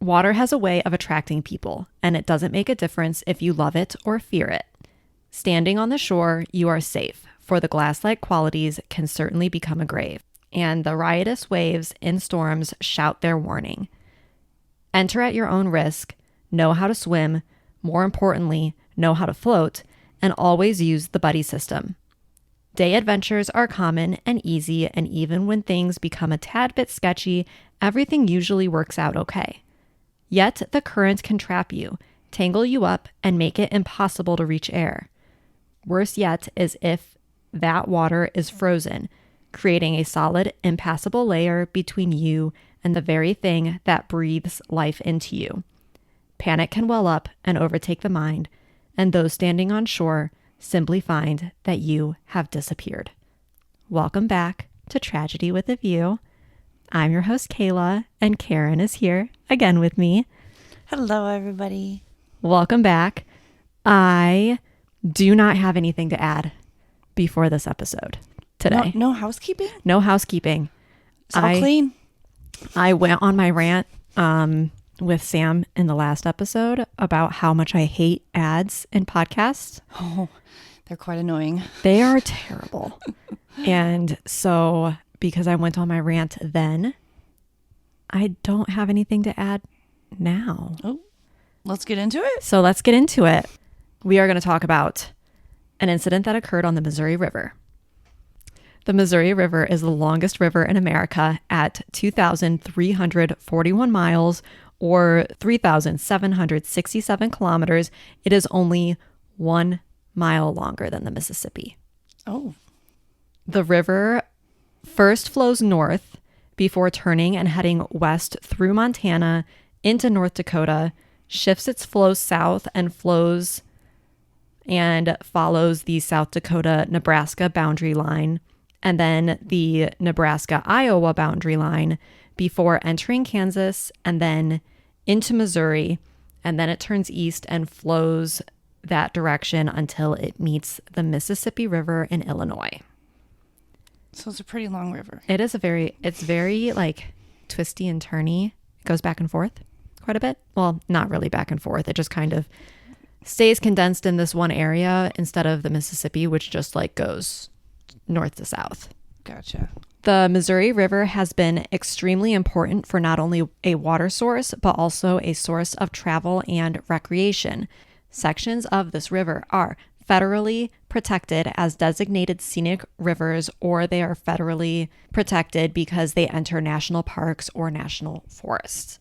Water has a way of attracting people, and it doesn't make a difference if you love it or fear it. Standing on the shore, you are safe, for the glass-like qualities can certainly become a grave, and the riotous waves in storms shout their warning. Enter at your own risk, know how to swim, more importantly, know how to float, and always use the buddy system. Day adventures are common and easy, and even when things become a tad bit sketchy, everything usually works out okay. Yet the current can trap you, tangle you up, and make it impossible to reach air. Worse yet is if that water is frozen, creating a solid, impassable layer between you and the very thing that breathes life into you. Panic can well up and overtake the mind, and those standing on shore simply find that you have disappeared. Welcome back to Tragedy with a View. I'm your host, Kayla, and Karen is here again with me. Hello, everybody. Welcome back. I do not have anything to add before this episode today. No housekeeping? No housekeeping. It's all clean. I went on my rant with Sam in the last episode about how much I hate ads in podcasts. Oh, they're quite annoying. They are terrible. And so because I went on my rant then, I don't have anything to add now. Oh, let's get into it. So let's get into it. We are going to talk about an incident that occurred on the Missouri River. The Missouri River is the longest river in America at 2,341 miles or 3,767 kilometers. It is only 1 mile longer than the Mississippi. Oh. The river first flows north before turning and heading west through Montana into North Dakota, shifts its flow south and follows the South Dakota-Nebraska boundary line and then the Nebraska-Iowa boundary line before entering Kansas and then into Missouri, and then it turns east and flows that direction until it meets the Mississippi River in Illinois. So it's a pretty long river. It's very like twisty and turny. It goes back and forth quite a bit. Well, not really back and forth. It just kind of stays condensed in this one area instead of the Mississippi, which just like goes north to south. Gotcha. The Missouri River has been extremely important for not only a water source, but also a source of travel and recreation. Sections of this river are federally protected as designated scenic rivers, or they are federally protected because they enter national parks or national forests.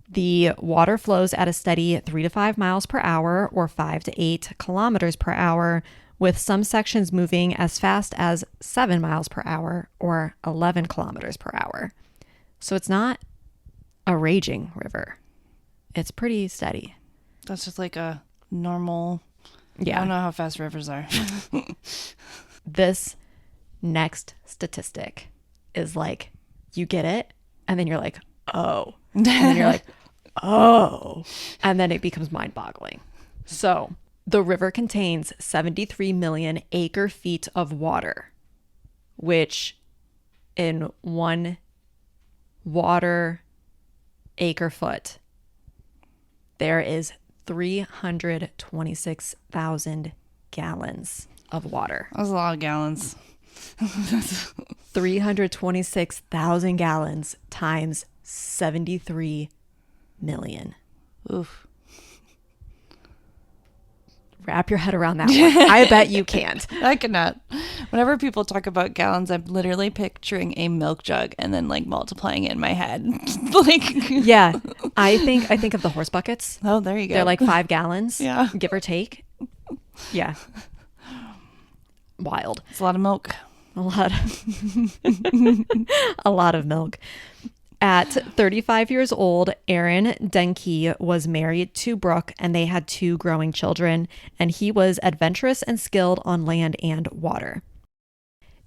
The water flows at a steady 3 to 5 miles per hour or 5 to 8 kilometers per hour, with some sections moving as fast as 7 miles per hour or 11 kilometers per hour. So it's not a raging river. It's pretty steady. That's just like a normal... Yeah. I don't know how fast rivers are. This next statistic is like, you get it, and then you're like, oh. And then you're like, oh. And then it becomes mind-boggling. So the river contains 73 million acre feet of water, which in 1 water acre foot, there is 326,000 gallons of water. That's a lot of gallons. 326,000 gallons times 73 million. Oof. Wrap your head around that one. I bet you can't. I cannot. Whenever people talk about gallons, I'm literally picturing a milk jug and then like multiplying it in my head. Yeah. I think of the horse buckets. Oh, there you go. They're like 5 gallons, yeah, give or take. Yeah. Wild. It's a lot of milk. A lot of milk. At 35 years old, Aaron Denke was married to Brooke, and they had 2 growing children, and he was adventurous and skilled on land and water.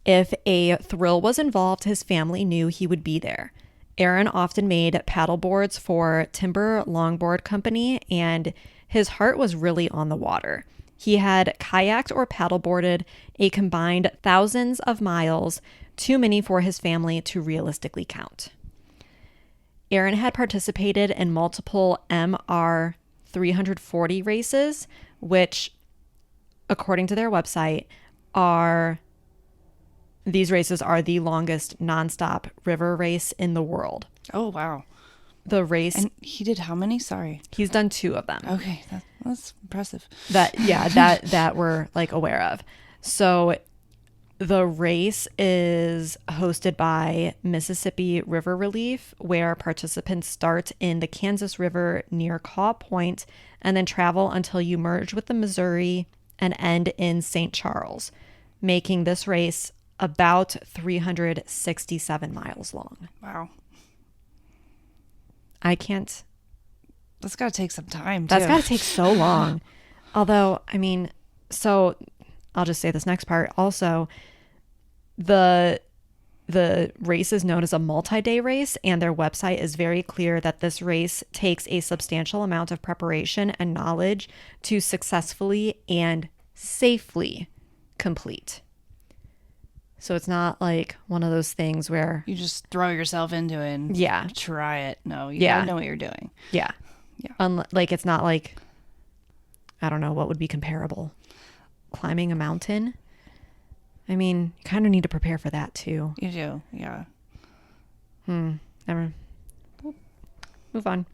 If a thrill was involved, his family knew he would be there. Aaron often made paddle boards for Timber Longboard Company, and his heart was really on the water. He had kayaked or paddleboarded a combined thousands of miles, too many for his family to realistically count. Aaron had participated in multiple MR 340 races, which, according to their website, these races are the longest nonstop river race in the world. Oh, wow. The race. And he did how many? Sorry. He's done 2 of them. Okay. That's impressive. That we're like aware of. So the race is hosted by Mississippi River Relief, where participants start in the Kansas River near Caw Point and then travel until you merge with the Missouri and end in St. Charles, making this race about 367 miles long. Wow. I can't. That's got to take some time, too. That's got to take so long. Although, I mean, so I'll just say this next part. Also, the race is known as a multi-day race, and their website is very clear that this race takes a substantial amount of preparation and knowledge to successfully and safely complete. So it's not like one of those things where you just throw yourself into it and try it. No, you gotta know what you're doing. Yeah. Like it's not like, I don't know, what would be comparable? Climbing a mountain? I mean, you kind of need to prepare for that too. You do, yeah. Never. Move on.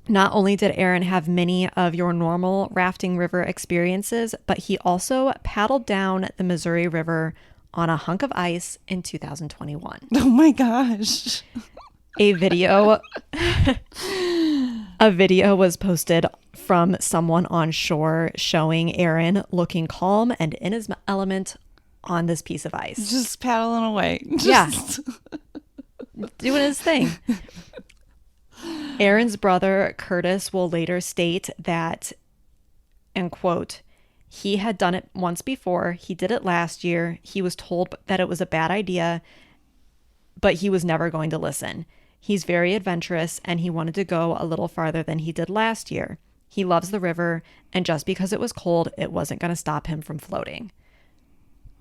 Not only did Aaron have many of your normal rafting river experiences, but he also paddled down the Missouri River on a hunk of ice in 2021. Oh my gosh. A video was posted from someone on shore showing Aaron looking calm and in his element on this piece of ice. Just paddling away. Yeah. Doing his thing. Aaron's brother, Curtis, will later state that, and quote, he had done it once before. He did it last year. He was told that it was a bad idea, but he was never going to listen. He's very adventurous, and he wanted to go a little farther than he did last year. He loves the river, and just because it was cold, it wasn't going to stop him from floating.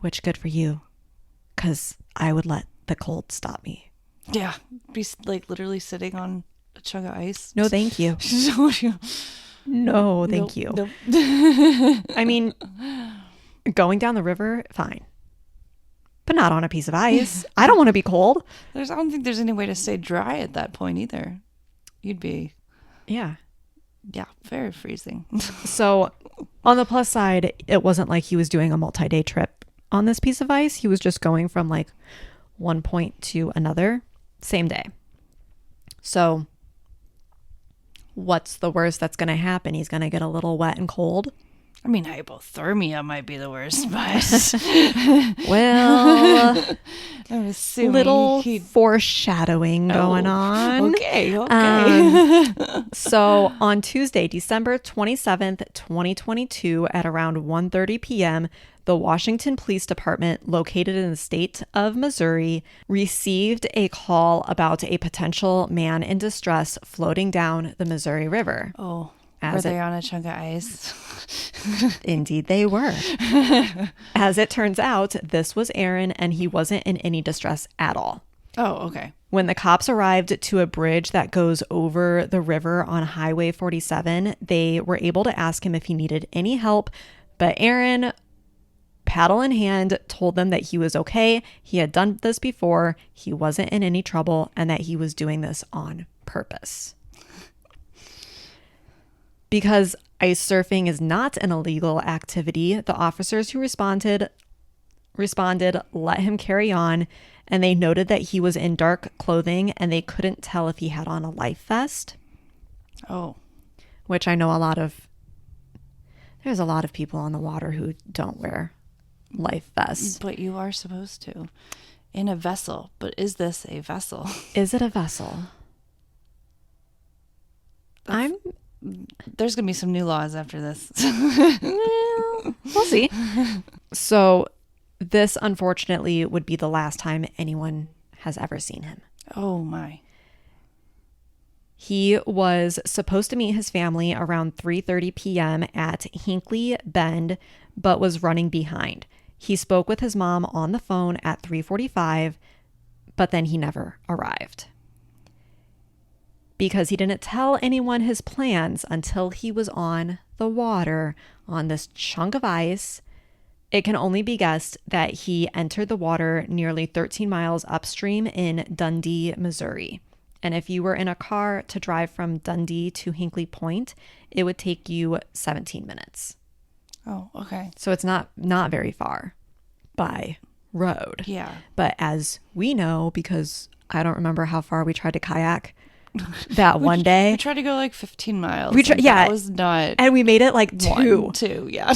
Which, good for you, because I would let the cold stop me. Yeah, be like literally sitting on a chunk of ice. No, thank you. No, thank you. Nope. I mean, going down the river, fine. But not on a piece of ice. I don't want to be cold. I don't think there's any way to stay dry at that point either. You'd be... Yeah, very freezing. So on the plus side, it wasn't like he was doing a multi-day trip on this piece of ice. He was just going from like one point to another, same day. So what's the worst that's going to happen? He's going to get a little wet and cold. I mean, hypothermia might be the worst, but... Well, I'm assuming little foreshadowing going on. Okay. So on Tuesday, December 27th, 2022, at around 1:30 p.m., the Washington Police Department, located in the state of Missouri, received a call about a potential man in distress floating down the Missouri River. Oh, were they on a chunk of ice? Indeed they were. As it turns out, this was Aaron, and he wasn't in any distress at all. Oh, okay. When the cops arrived to a bridge that goes over the river on Highway 47, they were able to ask him if he needed any help, but Aaron, paddle in hand, told them that he was okay. He had done this before. He wasn't in any trouble, and that he was doing this on purpose. Because ice surfing is not an illegal activity, the officers who responded let him carry on, and they noted that he was in dark clothing and they couldn't tell if he had on a life vest. Oh. Which I know there's a lot of people on the water who don't wear life vests. But you are supposed to. In a vessel. But is this a vessel? Is it a vessel? There's going to be some new laws after this. Well, we'll see. So this, unfortunately, would be the last time anyone has ever seen him. Oh, my. He was supposed to meet his family around 3:30 p.m. at Hinkley Bend, but was running behind. He spoke with his mom on the phone at 3:45, but then he never arrived. because he didn't tell anyone his plans until he was on the water on this chunk of ice. It can only be guessed that he entered the water nearly 13 miles upstream in Dundee, Missouri. And if you were in a car to drive from Dundee to Hinkley Point, it would take you 17 minutes. Oh, okay. So it's not very far by road. Yeah. But as we know, because I don't remember how far we tried to kayak that one day. We tried to go like 15 miles. Yeah. That was not. And we made it like two. Yeah.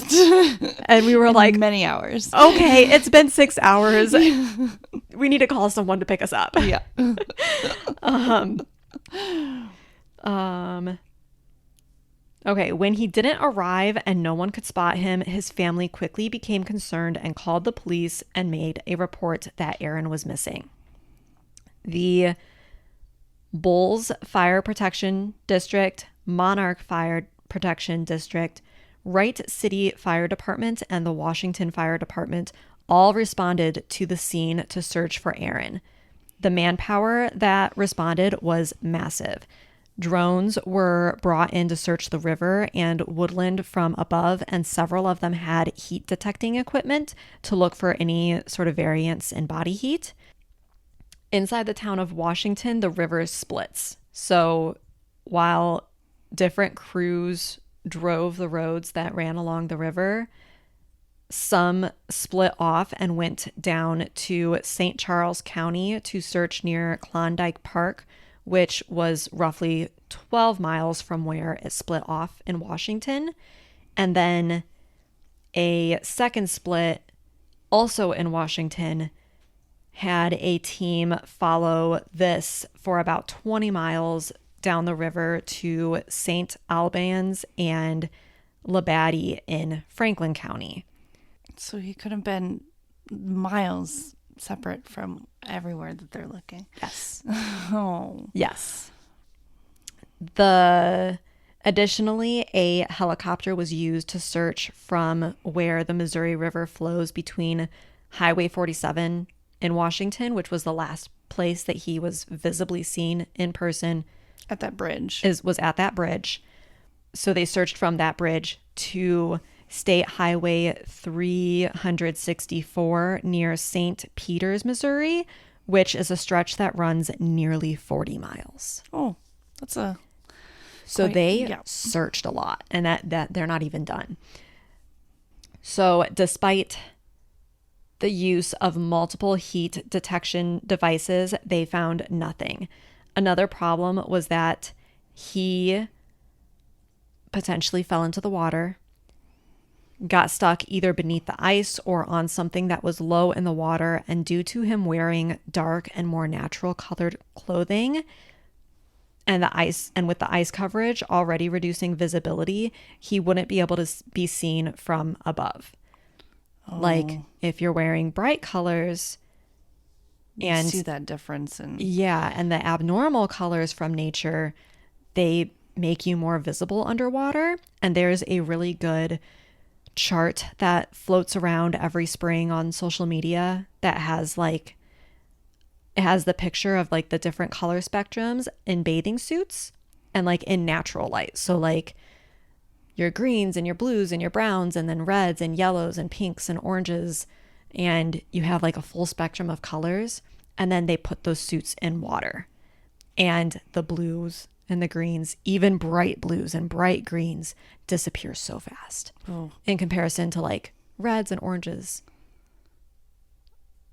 And we were like, many hours. Okay, it's been 6 hours. We need to call someone to pick us up. Yeah. Okay, when he didn't arrive and no one could spot him, his family quickly became concerned and called the police and made a report that Aaron was missing. The Bulls Fire Protection District, Monarch Fire Protection District, Wright City Fire Department, and the Washington Fire Department all responded to the scene to search for Aaron. The manpower that responded was massive. Drones were brought in to search the river and woodland from above, and several of them had heat detecting equipment to look for any sort of variance in body heat. Inside the town of Washington, the river splits. So while different crews drove the roads that ran along the river, some split off and went down to St. Charles County to search near Klondike Park, which was roughly 12 miles from where it split off in Washington. And then a second split, also in Washington, had a team follow this for about 20 miles down the river to St. Albans and Labadie in Franklin County. So he could have been miles separate from everywhere that they're looking. Yes. Oh. Yes. Additionally, a helicopter was used to search from where the Missouri River flows between Highway 47 in Washington, which was the last place that he was visibly seen in person. At that bridge. Was at that bridge. So they searched from that bridge to State Highway 364 near St. Peters, Missouri, which is a stretch that runs nearly 40 miles. Oh, that's a... So they searched a lot, and that they're not even done. So despite the use of multiple heat detection devices, they found nothing. Another problem was that he potentially fell into the water, got stuck either beneath the ice or on something that was low in the water, and due to him wearing dark and more natural colored clothing and with the ice coverage already reducing visibility, he wouldn't be able to be seen from above. Oh. Like if you're wearing bright colors and you see that difference and the abnormal colors from nature, they make you more visible underwater. And there's a really good chart that floats around every spring on social media that has it has the picture of like the different color spectrums in bathing suits and like in natural light. So like your greens and your blues and your browns and then reds and yellows and pinks and oranges, and you have like a full spectrum of colors. And then they put those suits in water, and the blues and the greens, even bright blues and bright greens, disappear so fast in comparison to like reds and oranges.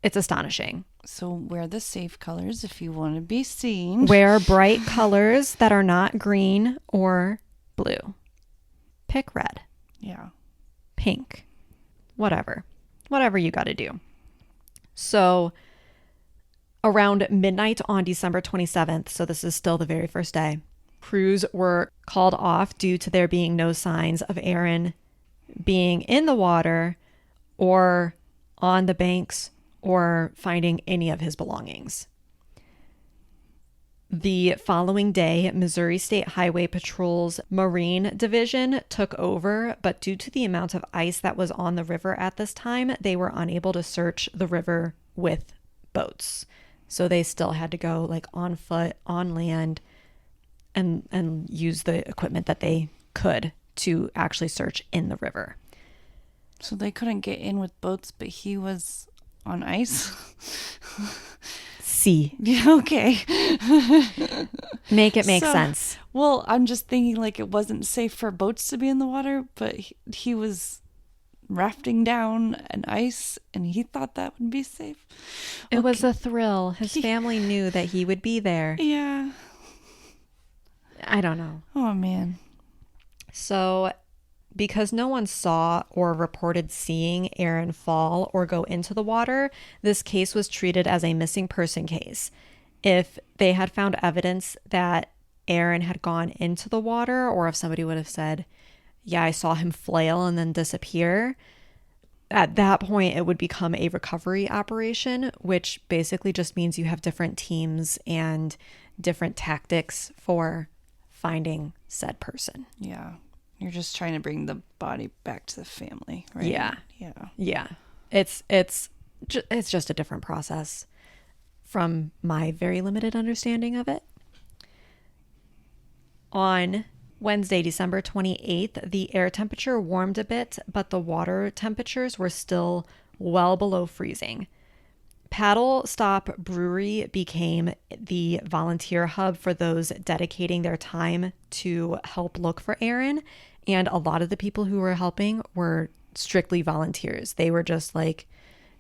It's astonishing. So wear the safe colors if you want to be seen. Wear bright colors that are not green or blue. Pick red. Yeah. Pink. Whatever you got to do. So around midnight on December 27th, so this is still the very first day, crews were called off due to there being no signs of Aaron being in the water or on the banks or finding any of his belongings. The following day, Missouri State Highway Patrol's Marine Division took over, but due to the amount of ice that was on the river at this time, they were unable to search the river with boats. So they still had to go like on foot, on land, and use the equipment that they could to actually search in the river. So they couldn't get in with boats, but he was on ice? See. Yeah, okay. Make it make sense. Well, I'm just thinking like it wasn't safe for boats to be in the water, but he was rafting down an ice and he thought that would be safe. It was a thrill. His family knew that he would be there. Yeah. I don't know. Oh, man. So, because no one saw or reported seeing Aaron fall or go into the water, this case was treated as a missing person case. If they had found evidence that Aaron had gone into the water, or if somebody would have said, yeah, I saw him flail and then disappear, at that point it would become a recovery operation, which basically just means you have different teams and different tactics for finding said person. Yeah. You're just trying to bring the body back to the family, right? Yeah. Yeah. Yeah. It's just a different process from my very limited understanding of it. On Wednesday, December 28th, the air temperature warmed a bit, but the water temperatures were still well below freezing. Paddle Stop Brewery became the volunteer hub for those dedicating their time to help look for Aaron. And a lot of the people who were helping were strictly volunteers. They were just like,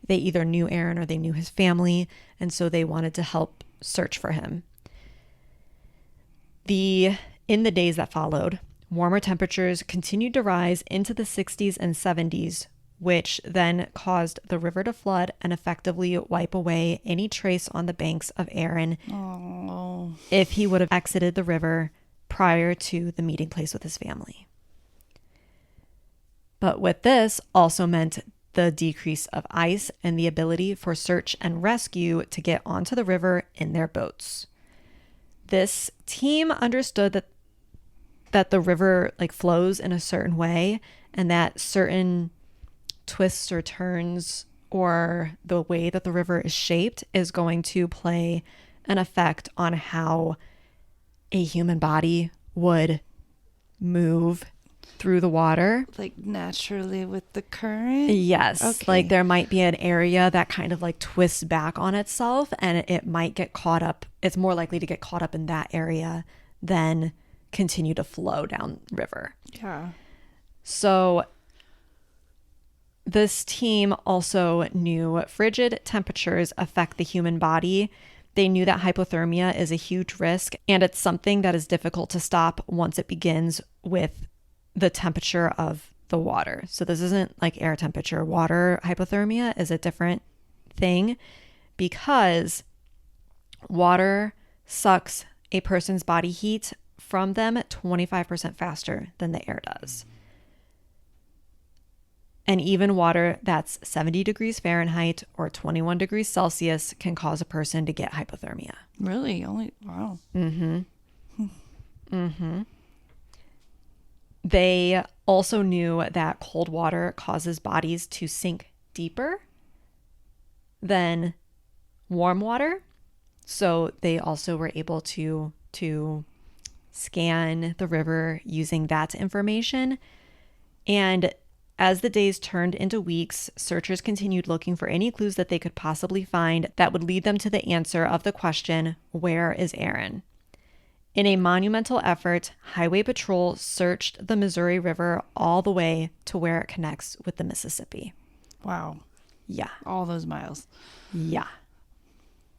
they either knew Aaron or they knew his family. And so they wanted to help search for him. In the days that followed, warmer temperatures continued to rise into the 60s and 70s, which then caused the river to flood and effectively wipe away any trace on the banks of Aaron if he would have exited the river prior to the meeting place with his family. But with this also meant the decrease of ice and the ability for search and rescue to get onto the river in their boats. This team understood that the river flows in a certain way and that certain twists or turns or the way that the river is shaped is going to play an effect on how a human body would move through the water. Like naturally with the current? Yes. Okay. There might be an area that kind of twists back on itself and it might get caught up. It's more likely to get caught up in that area than continue to flow down river. Yeah. So this team also knew frigid temperatures affect the human body. They knew that hypothermia is a huge risk, and it's something that is difficult to stop once it begins with the temperature of the water. So this isn't like air temperature. Water hypothermia is a different thing because water sucks a person's body heat from them 25% faster than the air does. And even water that's 70 degrees Fahrenheit or 21 degrees Celsius can cause a person to get hypothermia. Really? Wow. Mm-hmm. Mm-hmm. They also knew that cold water causes bodies to sink deeper than warm water. So they also were able to scan the river using that information. And as the days turned into weeks, searchers continued looking for any clues that they could possibly find that would lead them to the answer of the question, where is Aaron? In a monumental effort, Highway Patrol searched the Missouri River all the way to where it connects with the Mississippi. Wow. Yeah. All those miles. Yeah.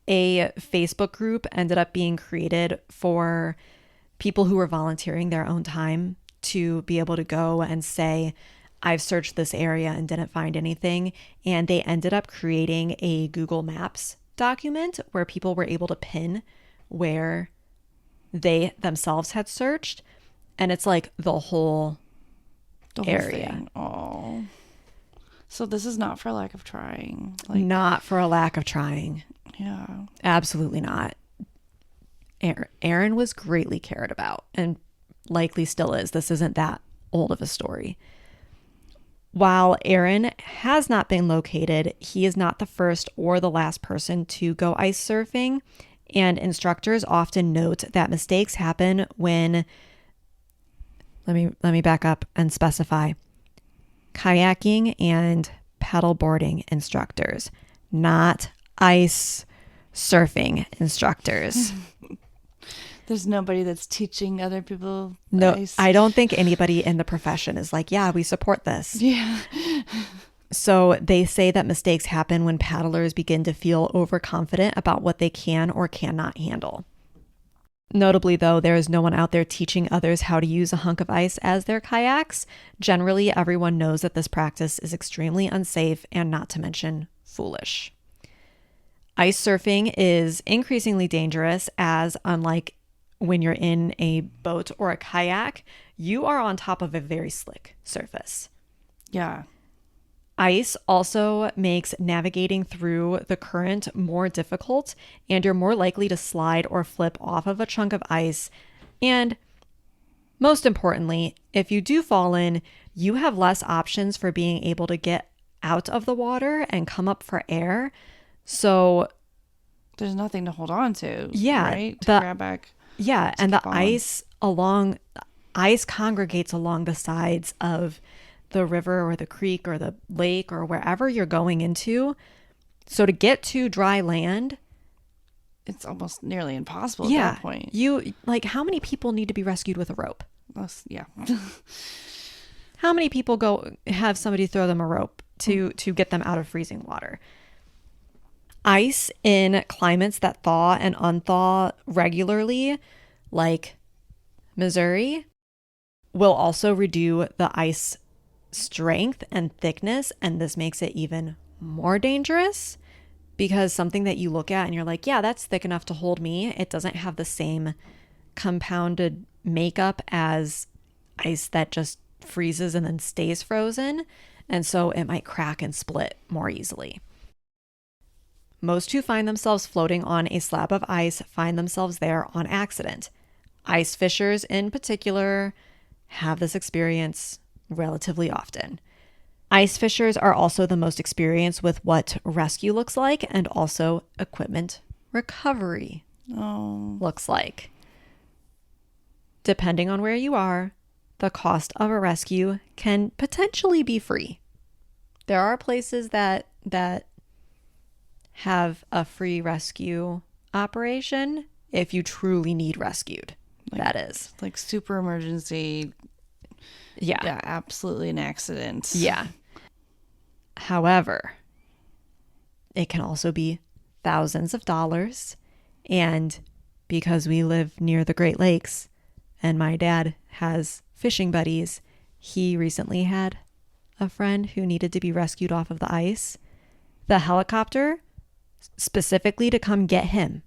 A Facebook group ended up being created for people who were volunteering their own time to be able to go and say, I've searched this area and didn't find anything. And they ended up creating a Google Maps document where people were able to pin where they themselves had searched. And it's the whole area. Thing. Oh. So this is not for lack of trying. Not for a lack of trying. Yeah. Absolutely not. Aaron was greatly cared about and likely still is. This isn't that old of a story. While Aaron has not been located, he is not the first or the last person to go ice surfing. And instructors often note that mistakes happen when, let me back up and specify, kayaking and paddleboarding instructors, not ice surfing instructors. There's nobody that's teaching other people No, ice. I don't think anybody in the profession is like, yeah, we support this. Yeah. So they say that mistakes happen when paddlers begin to feel overconfident about what they can or cannot handle. Notably, though, there is no one out there teaching others how to use a hunk of ice as their kayaks. Generally, everyone knows that this practice is extremely unsafe and not to mention foolish. Ice surfing is increasingly dangerous as, unlike when you're in a boat or a kayak, you are on top of a very slick surface. Yeah. Ice also makes navigating through the current more difficult, and you're more likely to slide or flip off of a chunk of ice. And most importantly, if you do fall in, you have less options for being able to get out of the water and come up for air. So there's nothing to hold on to. Yeah, Right? To grab back. Yeah. And the ice congregates along the sides of the river or the creek or the lake or wherever you're going into. So to get to dry land, it's almost nearly impossible at that point. You like, how many people need to be rescued with a rope? Yeah. How many people go have somebody throw them a rope to get them out of freezing water? Ice in climates that thaw and unthaw regularly, like Missouri, will also reduce the ice strength and thickness, and this makes it even more dangerous because something that you look at and you're like, yeah, that's thick enough to hold me, it doesn't have the same compounded makeup as ice that just freezes and then stays frozen, and so it might crack and split more easily. Most who find themselves floating on a slab of ice find themselves there on accident. Ice fishers in particular have this experience relatively often. Ice fishers are also the most experienced with what rescue looks like and also equipment recovery looks like. Depending on where you are, the cost of a rescue can potentially be free. There are places that have a free rescue operation if you truly need rescued. That is. Like super emergency. Yeah. Yeah, absolutely an accident. Yeah. However, it can also be thousands of dollars. And because we live near the Great Lakes and my dad has fishing buddies, he recently had a friend who needed to be rescued off of the ice. The helicopter specifically to come get him,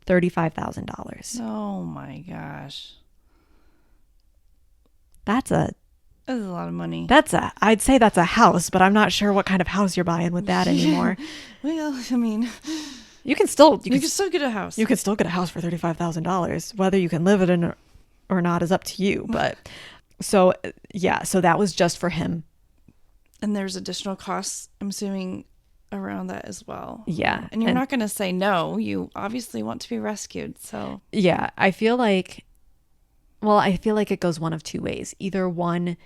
$35,000. Oh my gosh. That's a lot of money. I'd say that's a house, but I'm not sure what kind of house you're buying with that anymore. Well, I mean, you can still get a house. You could still get a house for $35,000. Whether you can live it in or not is up to you. But so that was just for him. And there's additional costs, I'm assuming, around that as well. Yeah. And you're not going to say no. You obviously want to be rescued. So yeah, I feel like it goes one of two ways. Either one,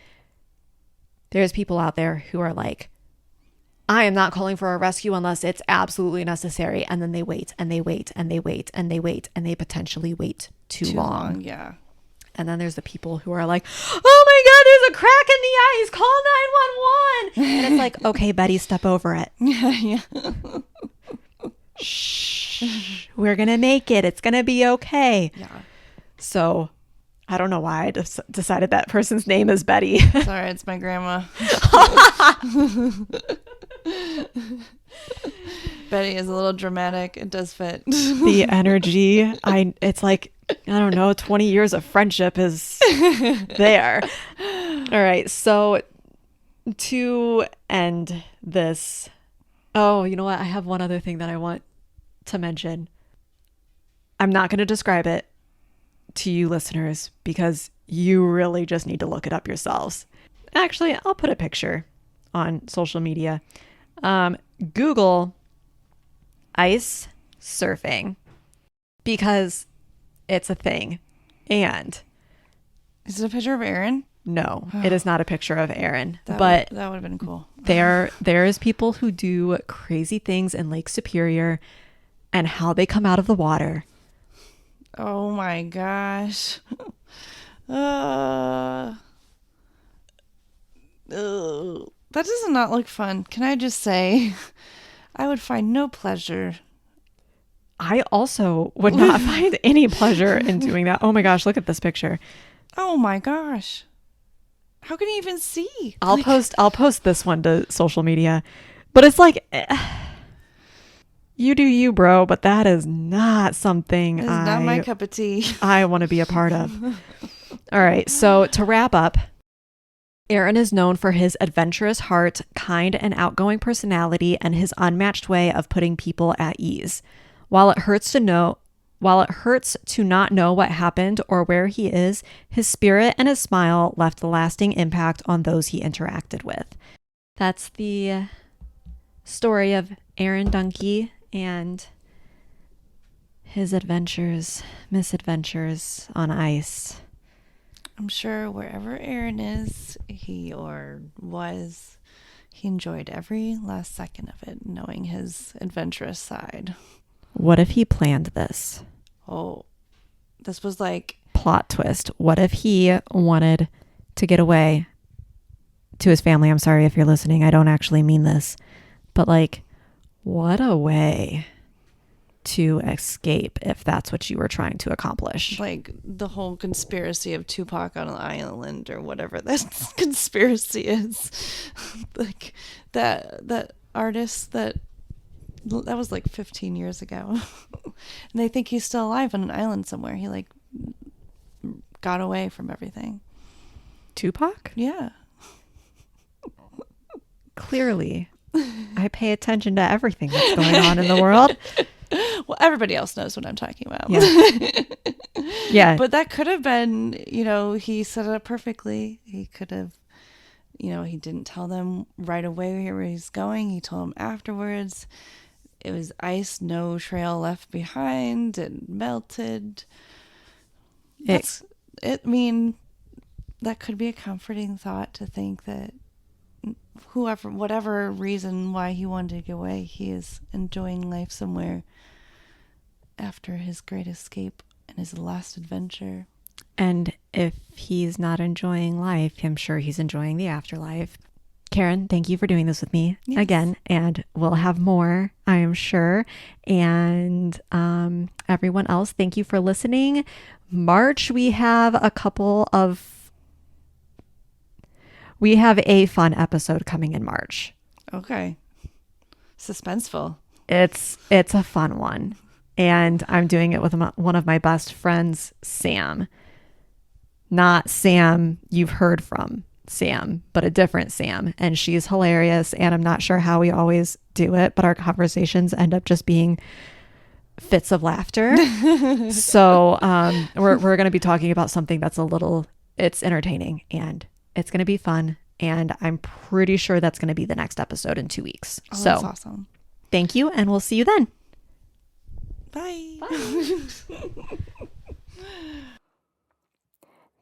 there's people out there who are like, I am not calling for a rescue unless it's absolutely necessary. And then they wait and they wait and they wait and they wait and they potentially wait too long. Yeah. And then there's the people who are like, oh my God, there's a crack in the ice. Call 911. And it's like, okay, Betty, step over it. Yeah. Shh. We're going to make it. It's going to be okay. Yeah. So I don't know why I decided that person's name is Betty. Sorry, it's my grandma. Betty is a little dramatic. It does fit. The energy. It's like, I don't know, 20 years of friendship is there. All right. So to end this, you know what? I have one other thing that I want to mention. I'm not going to describe it to you listeners because you really just need to look it up yourselves. Actually, I'll put a picture on social media. Google ice surfing because it's a thing. And is it a picture of Aaron? no, it is not a picture of Aaron, That but would have been cool. there is people who do crazy things in Lake Superior and how they come out of the water. Oh my gosh. That does not look fun. Can I just say, I would find no pleasure. I also would not find any pleasure in doing that. Oh my gosh, look at this picture. Oh my gosh. How can you even see? I'll post this one to social media. But it's like you do you, bro, but that is not something It's not my cup of tea. I want to be a part of. All right, so to wrap up, Aaron is known for his adventurous heart, kind and outgoing personality, and his unmatched way of putting people at ease. While it hurts to not know what happened or where he is, his spirit and his smile left a lasting impact on those he interacted with. That's the story of Aaron Dunkey and his misadventures on ice. I'm sure wherever Aaron is, he enjoyed every last second of it, knowing his adventurous side. What if he planned this? Oh, this was like... Plot twist. What if he wanted to get away to his family? I'm sorry if you're listening. I don't actually mean this. But like, what a way to escape if that's what you were trying to accomplish. Like the whole conspiracy of Tupac on an island or whatever that conspiracy is. Like that artist that was like 15 years ago. And they think he's still alive on an island somewhere. He like got away from everything. Tupac? Yeah. Clearly. I pay attention to everything that's going on in the world. Well, everybody else knows what I'm talking about. Yeah. Yeah. But that could have been, he set it up perfectly. He could have, he didn't tell them right away where he's going. He told them afterwards. It was ice, no trail left behind. It melted. That could be a comforting thought to think that whatever reason why he wanted to get away, he is enjoying life somewhere after his great escape and his last adventure. And if he's not enjoying life, I'm sure he's enjoying the afterlife. Karen, thank you for doing this with me again. And we'll have more, I am sure. And everyone else, thank you for listening. March, we have a fun episode coming in March. Okay. Suspenseful. It's a fun one. And I'm doing it with one of my best friends, Sam. Not Sam you've heard from, Sam, but a different Sam. And she's hilarious. And I'm not sure how we always do it, but our conversations end up just being fits of laughter. So we're going to be talking about something that's it's entertaining and it's going to be fun. And I'm pretty sure that's going to be the next episode in 2 weeks. Oh, so that's awesome. Thank you. And we'll see you then. Bye.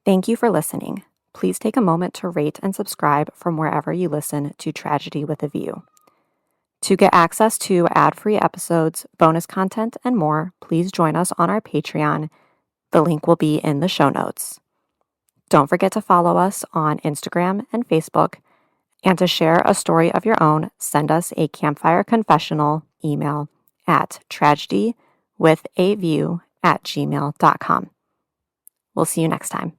Thank you for listening. Please take a moment to rate and subscribe from wherever you listen to Tragedy with a View. To get access to ad-free episodes, bonus content, and more, please join us on our Patreon. The link will be in the show notes. Don't forget to follow us on Instagram and Facebook. And to share a story of your own, send us a campfire confessional email at tragedywithAview@gmail.com. We'll see you next time.